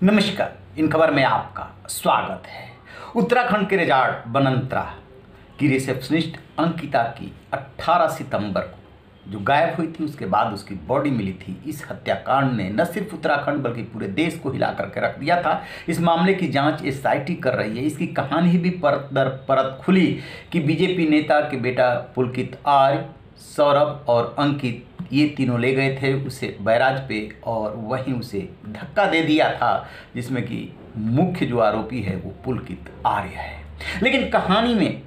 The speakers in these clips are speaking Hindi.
नमस्कार, इन खबर में आपका स्वागत है। उत्तराखंड के रिजॉर्ट बनंतरा की रिसेप्शनिस्ट अंकिता की 18 सितंबर को जो गायब हुई थी, उसके बाद उसकी बॉडी मिली थी। इस हत्याकांड ने न सिर्फ उत्तराखंड बल्कि पूरे देश को हिला करके रख दिया था। इस मामले की जांच एसआईटी कर रही है। इसकी कहानी भी परत दर परत खुली कि बीजेपी नेता के बेटा पुलकित आर्य, सौरभ और अंकित ये तीनों ले गए थे उसे बैराज पे और वहीं उसे धक्का दे दिया था, जिसमें कि मुख्य जो आरोपी है वो पुलकित आर्य है। लेकिन कहानी में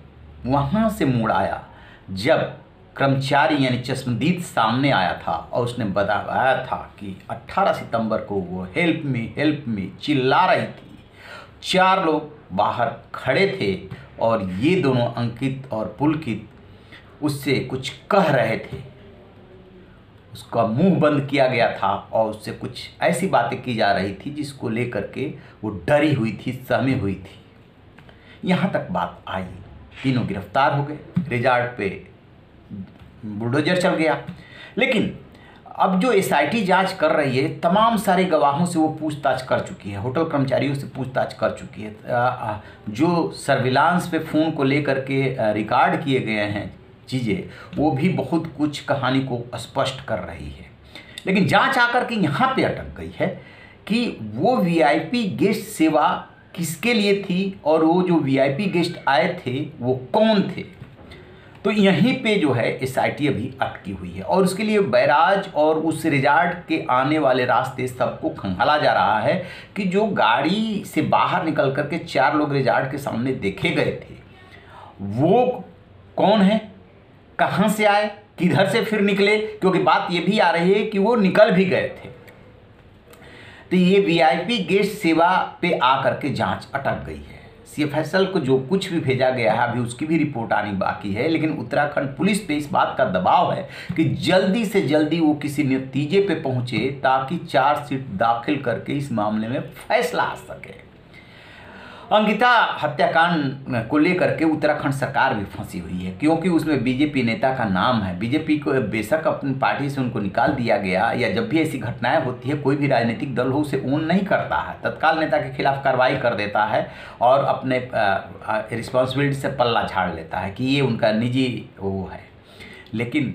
वहाँ से मोड़ आया जब कर्मचारी यानी चश्मदीद सामने आया था और उसने बताया था कि 18 सितंबर को वो हेल्प मी चिल्ला रही थी। 4 लोग बाहर खड़े थे और ये दोनों अंकित और पुलकित उससे कुछ कह रहे थे। उसका मुंह बंद किया गया था और उससे कुछ ऐसी बातें की जा रही थी जिसको लेकर के वो डरी हुई थी, सहमी हुई थी। यहाँ तक बात आई, तीनों गिरफ्तार हो गए, रिजॉर्ट पे बुलडोजर चल गया। लेकिन अब जो एसआईटी जांच कर रही है, तमाम सारे गवाहों से वो पूछताछ कर चुकी है, होटल कर्मचारियों से पूछताछ कर चुकी है। जो सर्विलांस पे फ़ोन को लेकर के रिकॉर्ड किए गए हैं चीज़ें, वो भी बहुत कुछ कहानी को स्पष्ट कर रही है। लेकिन जांच आकर के यहाँ पे अटक गई है कि वो वीआईपी गेस्ट सेवा किसके लिए थी और वो जो वीआईपी गेस्ट आए थे वो कौन थे। तो यहीं पे जो है एसआईटी अभी अटकी हुई है और उसके लिए बैराज और उस रिजॉर्ट के आने वाले रास्ते सबको खंगाला जा रहा है कि जो गाड़ी से बाहर निकल करके 4 लोग रिजॉर्ट के सामने देखे गए थे वो कौन है, कहाँ से आए, किधर से फिर निकले, क्योंकि बात ये भी आ रही है कि वो निकल भी गए थे। तो ये वीआईपी गेस्ट सेवा पे आकर के जांच अटक गई है। सीएफएसएल को जो कुछ भी भेजा गया है अभी उसकी भी रिपोर्ट आनी बाकी है। लेकिन उत्तराखंड पुलिस पे इस बात का दबाव है कि जल्दी से जल्दी वो किसी नतीजे पे पहुंचे ताकि चार्जशीट दाखिल करके इस मामले में फैसला आ सके। अंकिता हत्याकांड को लेकर के उत्तराखंड सरकार भी फंसी हुई है, क्योंकि उसमें बीजेपी नेता का नाम है। बीजेपी को बेशक अपनी पार्टी से उनको निकाल दिया गया, या जब भी ऐसी घटनाएं होती है कोई भी राजनीतिक दल हो उसे ओन नहीं करता है, तत्काल नेता के खिलाफ कार्रवाई कर देता है और अपने रिस्पॉन्सिबिलिटी से पल्ला झाड़ लेता है कि ये उनका निजी वो है। लेकिन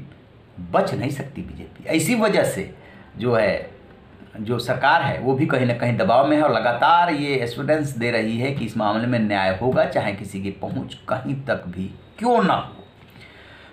बच नहीं सकती बीजेपी। इसी वजह से जो सरकार है वो भी कहीं ना कहीं दबाव में है और लगातार ये एश्योरेंस दे रही है कि इस मामले में न्याय होगा, चाहे किसी की पहुंच कहीं तक भी क्यों ना हो।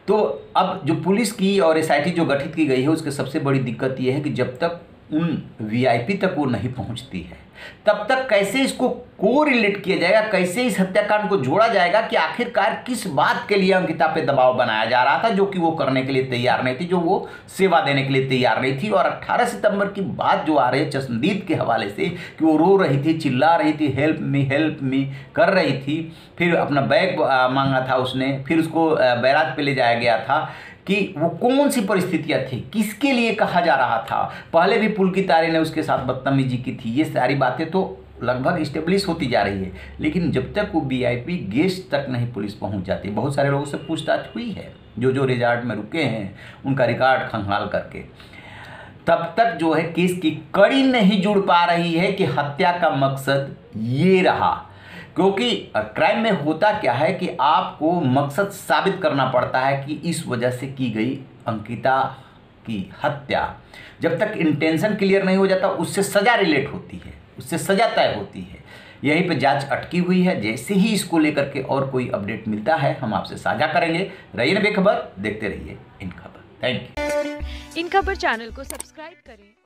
तो अब जो पुलिस की और एसआईटी जो गठित की गई है उसकी सबसे बड़ी दिक्कत ये है कि जब तक उन वीआईपी तक वो नहीं पहुंचती है तब तक कैसे इसको कोरिलेट किया जाएगा, कैसे इस हत्याकांड को जोड़ा जाएगा कि आखिरकार किस बात के लिए अंकिता पे दबाव बनाया जा रहा था जो कि वो करने के लिए तैयार नहीं थी, जो वो सेवा देने के लिए तैयार नहीं थी। और 18 सितंबर की बात जो आ रही है चश्मदीद के हवाले से कि वो रो रही थी, चिल्ला रही थी, हेल्प मी कर रही थी, फिर अपना बैग मांगा था उसने, फिर उसको बैराज पे ले जाया गया था कि वो कौन सी परिस्थितियाँ थी, किसके लिए कहा जा रहा था। पहले भी पुलकित आर्य ने उसके साथ बदतमीजी की थी। ये सारी बातें तो लगभग इस्टेब्लिश होती जा रही है। लेकिन जब तक वो वीआईपी गेस्ट तक नहीं पुलिस पहुंच जाती, बहुत सारे लोगों से पूछताछ हुई है जो रिजॉर्ट में रुके हैं उनका रिकॉर्ड खंगाल करके, तब तक जो है केस की कड़ी नहीं जुड़ पा रही है कि हत्या का मकसद ये रहा। क्योंकि क्राइम में होता क्या है कि आपको मकसद साबित करना पड़ता है कि इस वजह से की गई अंकिता की हत्या। जब तक इंटेंशन क्लियर नहीं हो जाता उससे सज़ा रिलेट होती है, उससे सज़ा तय होती है। यहीं पे जांच अटकी हुई है। जैसे ही इसको लेकर के और कोई अपडेट मिलता है हम आपसे साझा करेंगे। रहिए बेखबर, देखते रहिए इन खबर। Thank you. इन खबर चैनल को सब्सक्राइब करें।